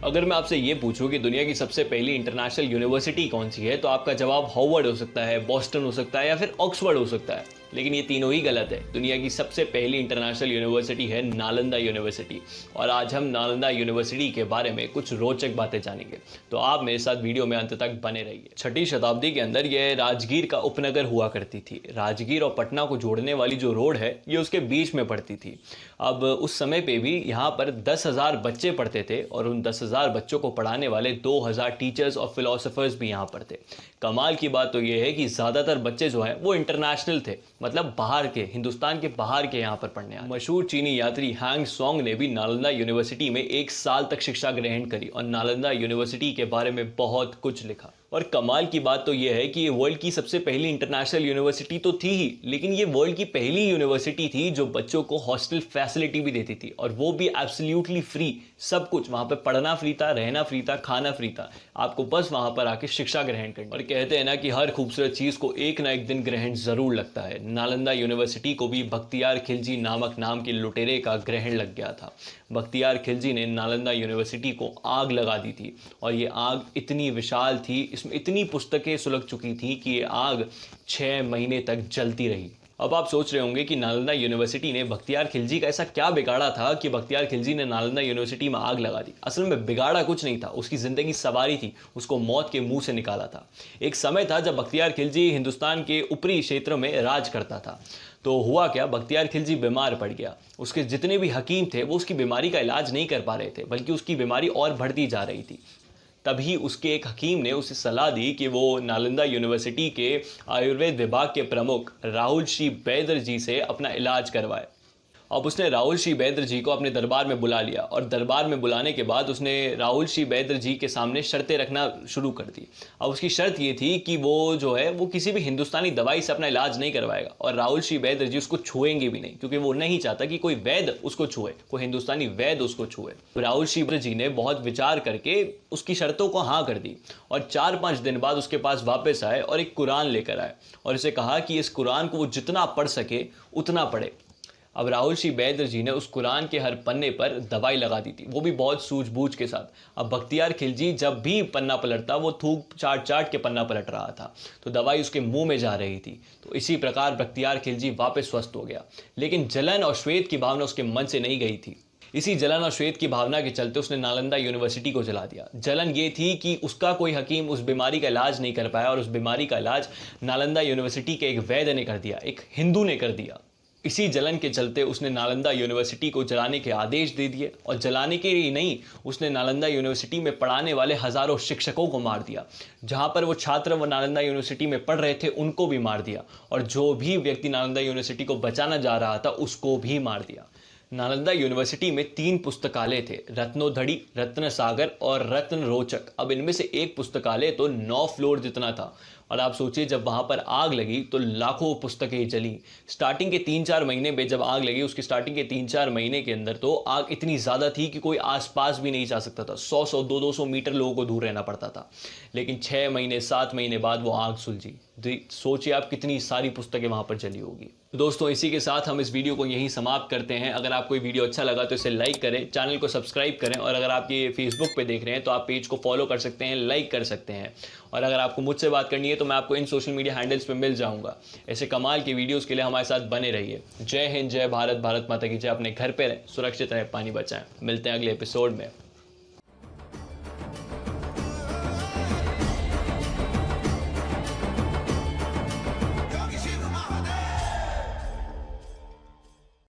अगर मैं आपसे ये पूछूं कि दुनिया की सबसे पहली इंटरनेशनल यूनिवर्सिटी कौन सी है, तो आपका जवाब हार्वर्ड हो सकता है, बॉस्टन हो सकता है या फिर ऑक्सफोर्ड हो सकता है। लेकिन ये तीनों ही गलत है। दुनिया की सबसे पहली इंटरनेशनल यूनिवर्सिटी है नालंदा यूनिवर्सिटी। और आज हम नालंदा यूनिवर्सिटी के बारे में कुछ रोचक बातें जानेंगे, तो आप मेरे साथ वीडियो में अंत तक बने रहिए। 6ठी शताब्दी के अंदर यह राजगीर का उपनगर हुआ करती थी। राजगीर और पटना को जोड़ने वाली जो रोड है ये उसके बीच में पड़ती थी। अब उस समय पे भी यहाँ पर 10,000 बच्चे पढ़ते थे और उन 10,000 बच्चों को पढ़ाने वाले 2,000 टीचर्स और फिलोसोफर्स भी यहाँ पर थे। कमाल की बात तो ये है कि ज़्यादातर बच्चे जो हैं वो इंटरनेशनल थे, मतलब बाहर के, हिंदुस्तान के बाहर के यहाँ पर पढ़ने आए। मशहूर चीनी यात्री हैंग सॉन्ग ने भी नालंदा यूनिवर्सिटी में 1 साल तक शिक्षा ग्रहण करी और नालंदा यूनिवर्सिटी के बारे में बहुत कुछ लिखा। और कमाल की बात तो यह है कि ये वर्ल्ड की सबसे पहली इंटरनेशनल यूनिवर्सिटी तो थी ही, लेकिन ये वर्ल्ड की पहली यूनिवर्सिटी थी जो बच्चों को हॉस्टल फैसिलिटी भी देती थी, और वो भी एब्सोल्युटली फ्री। सब कुछ वहाँ पे, पढ़ना फ्री था, रहना फ्री था, खाना फ्री था, आपको बस वहाँ पर आके शिक्षा ग्रहण करनी। और कहते हैं ना कि हर खूबसूरत चीज़ को एक ना एक दिन ग्रहण जरूर लगता है। नालंदा यूनिवर्सिटी को भी बख्तियार खिलजी नामक नाम के लुटेरे का ग्रहण लग गया था। बख्तियार खिलजी ने नालंदा यूनिवर्सिटी को आग लगा दी थी, और ये आग इतनी विशाल थी, इसमें इतनी पुस्तकें सुलग चुकी थी कि ये आग 6 महीने तक जलती रही। अब आप सोच रहे होंगे कि नालंदा यूनिवर्सिटी ने बख्तियार खिलजी का ऐसा क्या बिगाड़ा था कि बख्तियार खिलजी ने नालंदा यूनिवर्सिटी में आग लगा दी। असल में बिगाड़ा कुछ नहीं था, उसकी ज़िंदगी सवारी थी, उसको मौत के मुंह से निकाला था। एक समय था जब बख्तियार खिलजी हिंदुस्तान के ऊपरी क्षेत्रों में राज करता था। तो हुआ क्या, बख्तियार खिलजी बीमार पड़ गया। उसके जितने भी हकीम थे वो उसकी बीमारी का इलाज नहीं कर पा रहे थे, बल्कि उसकी बीमारी और बढ़ती जा रही थी। तभी उसके एक हकीम ने उसे सलाह दी कि वो नालंदा यूनिवर्सिटी के आयुर्वेद विभाग के प्रमुख राहुल श्री बैद्र जी से अपना इलाज करवाए। अब उसने राहुल श्री बैद्र जी को अपने दरबार में बुला लिया, और दरबार में बुलाने के बाद उसने राहुल श्री बैद्र जी के सामने शर्तें रखना शुरू कर दी। अब उसकी शर्त ये थी कि वो जो है वो किसी भी हिंदुस्तानी दवाई से अपना इलाज नहीं करवाएगा, और राहुल श्री बैद्र जी उसको छुएंगे भी नहीं, क्योंकि वो नहीं चाहता कि कोई वैद्य उसको छुए, कोई हिंदुस्तानी वैद्य उसको छुए। राहुल श्री बैद्र जी ने बहुत विचार करके उसकी शर्तों को हाँ कर दी, और 4-5 दिन बाद उसके पास वापस आए और एक कुरान लेकर आए, और उसे कहा कि इस कुरान को वो जितना पढ़ सके उतना पढ़े। अब राहुल श्री बैद्र जी ने उस कुरान के हर पन्ने पर दवाई लगा दी थी, वो भी बहुत सूझबूझ के साथ। अब बख्तियार खिलजी जब भी पन्ना पलटता वो थूक चाट चाट के पन्ना पलट रहा था, तो दवाई उसके मुंह में जा रही थी। तो इसी प्रकार बख्तियार खिलजी वापस स्वस्थ हो गया। लेकिन जलन और श्वेत की भावना उसके मन से नहीं गई थी। इसी जलन और श्वेत की भावना के चलते उसने नालंदा यूनिवर्सिटी को जला दिया। जलन ये थी कि उसका कोई हकीम उस बीमारी का इलाज नहीं कर पाया, और उस बीमारी का इलाज नालंदा यूनिवर्सिटी के एक वैद्य ने कर दिया, एक हिंदू ने कर दिया। इसी जलन के चलते उसने नालंदा यूनिवर्सिटी को जलाने के आदेश दे दिए, और जलाने के ही नहीं, उसने नालंदा यूनिवर्सिटी में पढ़ाने वाले हजारों शिक्षकों को मार दिया। जहां पर वो छात्र वो नालंदा यूनिवर्सिटी में पढ़ रहे थे उनको भी मार दिया, और जो भी व्यक्ति नालंदा यूनिवर्सिटी को बचाना जा रहा था उसको भी मार दिया। नालंदा यूनिवर्सिटी में 3 पुस्तकालय थे, रत्नोधड़ी, रत्न सागर और रत्न रोचक। अब इनमें से एक पुस्तकालय तो 9 फ्लोर जितना था, और आप सोचिए जब वहाँ पर आग लगी तो लाखों पुस्तकें जली। स्टार्टिंग के 3-4 महीने में जब आग लगी, उसके स्टार्टिंग के 3-4 महीने के अंदर तो आग इतनी ज़्यादा थी कि कोई आसपास भी नहीं जा सकता था। 100-100, 200-200 मीटर लोगों को दूर रहना पड़ता था। लेकिन 6 महीने 7 महीने बाद वो आग सुलझी। सोचिए आप कितनी सारी पुस्तकें वहाँ पर जली होगी। दोस्तों, इसी के साथ हम इस वीडियो को यहीं समाप्त करते हैं। अगर आपको ये वीडियो अच्छा लगा तो इसे लाइक करें, चैनल को सब्सक्राइब करें, और अगर आप ये फेसबुक पे देख रहे हैं तो आप पेज को फॉलो कर सकते हैं, लाइक कर सकते हैं। और अगर आपको मुझसे बात करनी है तो मैं आपको इन सोशल मीडिया हैंडल्स पे मिल जाऊंगा। ऐसे कमाल की वीडियोस के लिए हमारे साथ बने रहिए। जय हिंद, जय भारत, भारत माता की जय। अपने घर पे रहें, सुरक्षित रहें, पानी बचाएं। मिलते हैं अगले एपिसोड में।